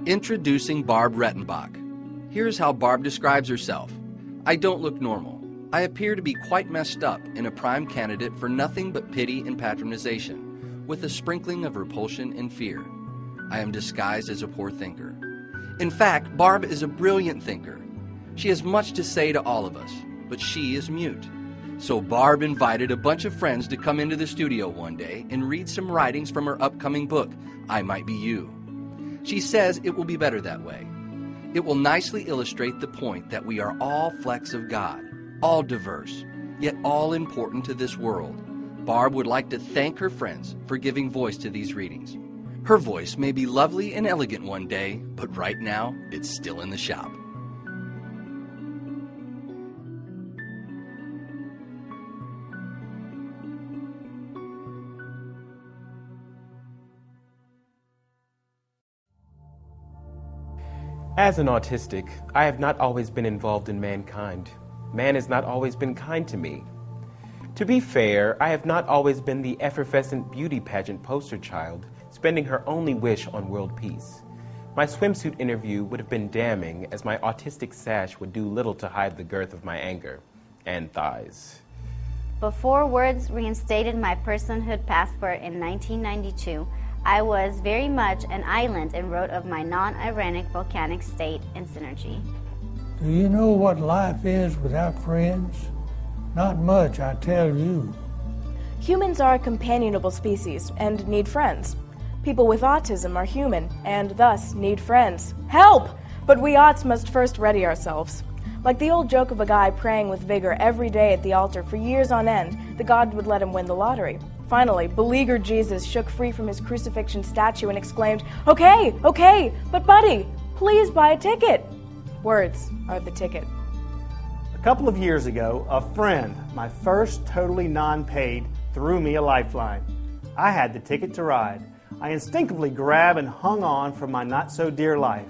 Introducing Barb Rentenbach. Here's how Barb describes herself. I don't look normal. I appear to be quite messed up and a prime candidate for nothing but pity and patronization, with a sprinkling of repulsion and fear. I am disguised as a poor thinker. In fact, Barb is a brilliant thinker. She has much to say to all of us, but she is mute. So Barb invited a bunch of friends to come into the studio one day and read some writings from her upcoming book, I Might Be You. She says it will be better that way. It will nicely illustrate the point that we are all flecks of God, all diverse, yet all important to this world. Barb would like to thank her friends for giving voice to these readings. Her voice may be lovely and elegant one day, but right now it's still in the shop. As an autistic, I have not always been involved in mankind. Man has not always been kind to me. To be fair, I have not always been the effervescent beauty pageant poster child, spending her only wish on world peace. My swimsuit interview would have been damning, as my autistic sash would do little to hide the girth of my anger and thighs. Before Words reinstated my personhood passport in 1992, I was very much an island and wrote of my non-ironic volcanic state in Synergy. Do you know what life is without friends? Not much, I tell you. Humans are a companionable species and need friends. People with autism are human and thus need friends. Help! But we aughts must first ready ourselves. Like the old joke of a guy praying with vigor every day at the altar for years on end that God would let him win the lottery. Finally, beleaguered Jesus shook free from his crucifixion statue and exclaimed, okay, but buddy, please buy a ticket. Words are the ticket. A couple of years ago, a friend, my first totally non-paid, threw me a lifeline. I had the ticket to ride. I instinctively grabbed and hung on for my not-so-dear life.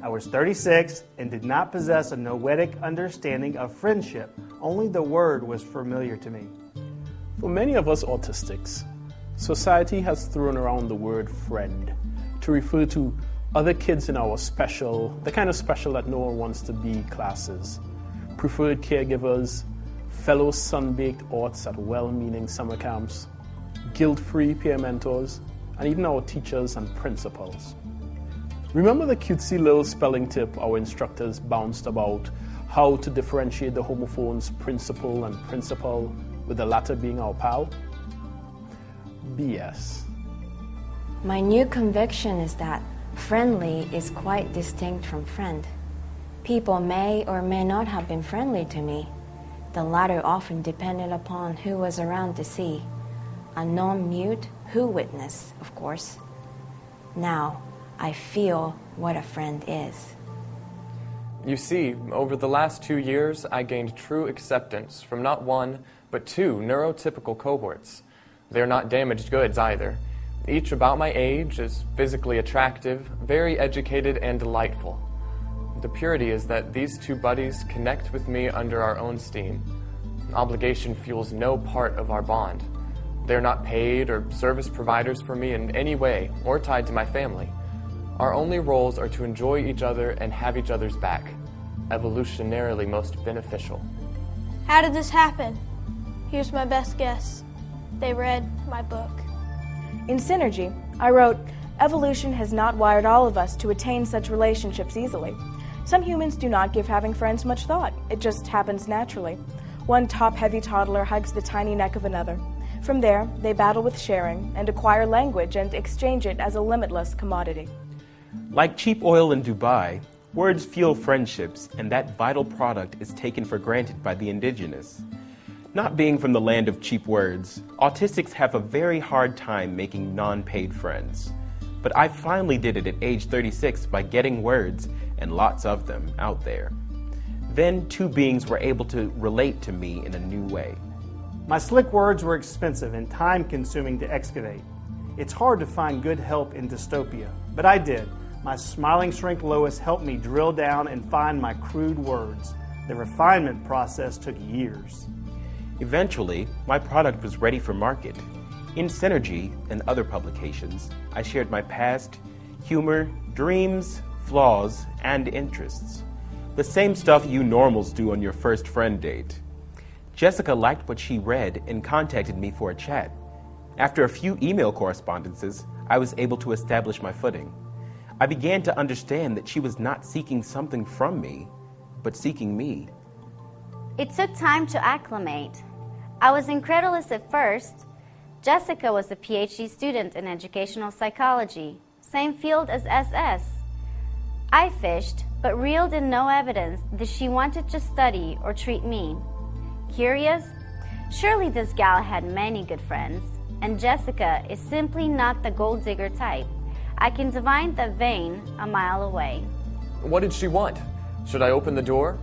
I was 36 and did not possess a noetic understanding of friendship. Only the word was familiar to me. For many of us autistics, society has thrown around the word friend to refer to other kids in our special, the kind of special that no one wants to be classes, preferred caregivers, fellow sun-baked aughts at well-meaning summer camps, guilt-free peer mentors, and even our teachers and principals. Remember the cutesy little spelling tip our instructors bounced about how to differentiate the homophones principal and principal, with the latter being our pal? BS. My new conviction is that friendly is quite distinct from friend. People may or may not have been friendly to me. The latter often depended upon who was around to see. A non-mute who witness, of course. Now, I feel what a friend is. You see, over the last 2 years, I gained true acceptance from not one, but 2 neurotypical cohorts. They're not damaged goods either. Each about my age is physically attractive, very educated, and delightful. The purity is that these 2 buddies connect with me under our own steam. Obligation fuels no part of our bond. They're not paid or service providers for me in any way or tied to my family. Our only roles are to enjoy each other and have each other's back, evolutionarily most beneficial. How did this happen? Here's my best guess. They read my book. In Synergy, I wrote, evolution has not wired all of us to attain such relationships easily. Some humans do not give having friends much thought. It just happens naturally. One top-heavy toddler hugs the tiny neck of another. From there, they battle with sharing and acquire language and exchange it as a limitless commodity. Like cheap oil in Dubai, words fuel friendships, and that vital product is taken for granted by the indigenous. Not being from the land of cheap words, autistics have a very hard time making non-paid friends. But I finally did it at age 36 by getting words, and lots of them, out there. Then 2 beings were able to relate to me in a new way. My slick words were expensive and time-consuming to excavate. It's hard to find good help in dystopia, but I did. My smiling shrink Lois helped me drill down and find my crude words. The refinement process took years. Eventually, my product was ready for market. In Synergy and other publications, I shared my past, humor, dreams, flaws, and interests. The same stuff you normals do on your first friend date. Jessica liked what she read and contacted me for a chat. After a few email correspondences, I was able to establish my footing. I began to understand that she was not seeking something from me, but seeking me. It took time to acclimate. I was incredulous at first. Jessica was a PhD student in educational psychology, same field as SS. I fished, but reeled in no evidence that she wanted to study or treat me. Curious? Surely this gal had many good friends, and Jessica is simply not the gold digger type. I can divine the vein a mile away. What did she want? Should I open the door?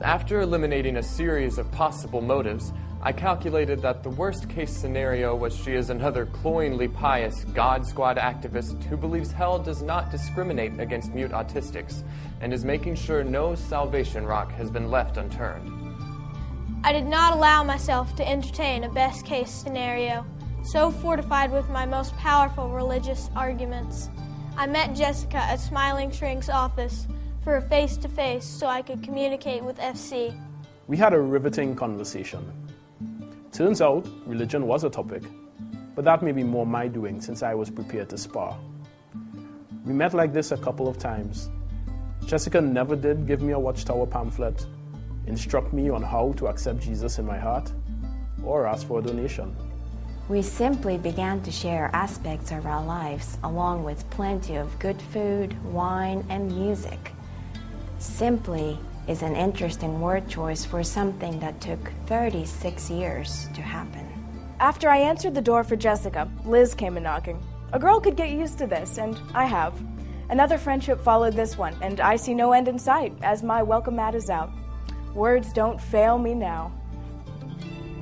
After eliminating a series of possible motives, I calculated that the worst-case scenario was she is another cloyingly pious God Squad activist who believes hell does not discriminate against mute autistics and is making sure no salvation rock has been left unturned. I did not allow myself to entertain a best-case scenario, so fortified with my most powerful religious arguments. I met Jessica at Smiling Shrink's office for a face-to-face so I could communicate with FC. We had a riveting conversation. Turns out, religion was a topic, but that may be more my doing since I was prepared to spar. We met like this a couple of times. Jessica never did give me a Watchtower pamphlet, instruct me on how to accept Jesus in my heart, or ask for a donation. We simply began to share aspects of our lives, along with plenty of good food, wine, and music. Simply is an interesting word choice for something that took 36 years to happen. After I answered the door for Jessica, Liz came a knocking. A girl could get used to this, and I have. Another friendship followed this one, and I see no end in sight as my welcome mat is out. Words don't fail me now.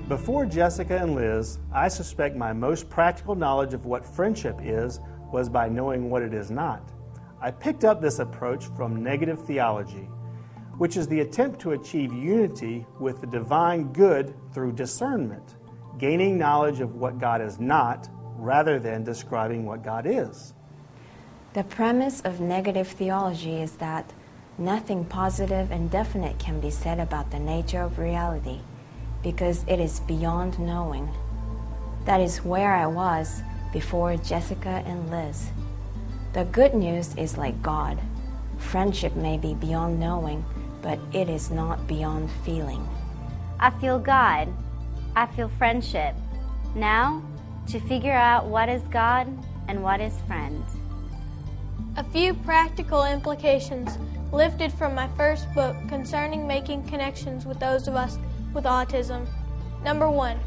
Before Jessica and Liz, I suspect my most practical knowledge of what friendship is was by knowing what it is not. I picked up this approach from negative theology, which is the attempt to achieve unity with the divine good through discernment, gaining knowledge of what God is not rather than describing what God is. The premise of negative theology is that nothing positive and definite can be said about the nature of reality because it is beyond knowing. That is where I was before Jessica and Liz. The good news is like God. Friendship may be beyond knowing, but it is not beyond feeling. I feel God. I feel friendship. Now, to figure out what is God and what is friend. A few practical implications lifted from my first book concerning making connections with those of us with autism. Number 1,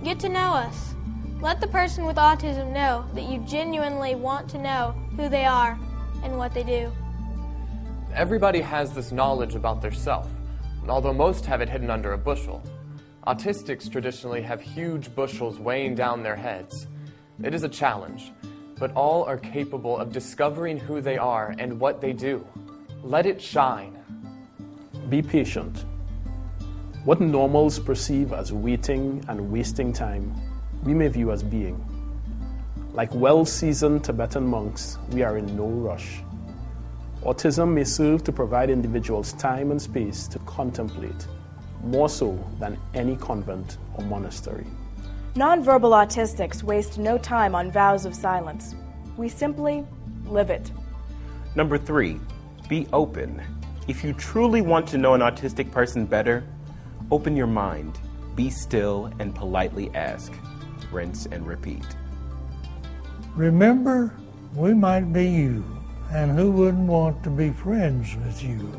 get to know us. Let the person with autism know that you genuinely want to know who they are and what they do. Everybody has this knowledge about their self, although most have it hidden under a bushel. Autistics traditionally have huge bushels weighing down their heads. It is a challenge, but all are capable of discovering who they are and what they do. Let it shine. Be patient. What normals perceive as waiting and wasting time, we may view as being. Like well-seasoned Tibetan monks, we are in no rush. Autism may serve to provide individuals time and space to contemplate, more so than any convent or monastery. Nonverbal autistics waste no time on vows of silence. We simply live it. Number 3, be open. If you truly want to know an autistic person better, open your mind, be still, and politely ask. Rinse and repeat. Remember, we might be you, and who wouldn't want to be friends with you?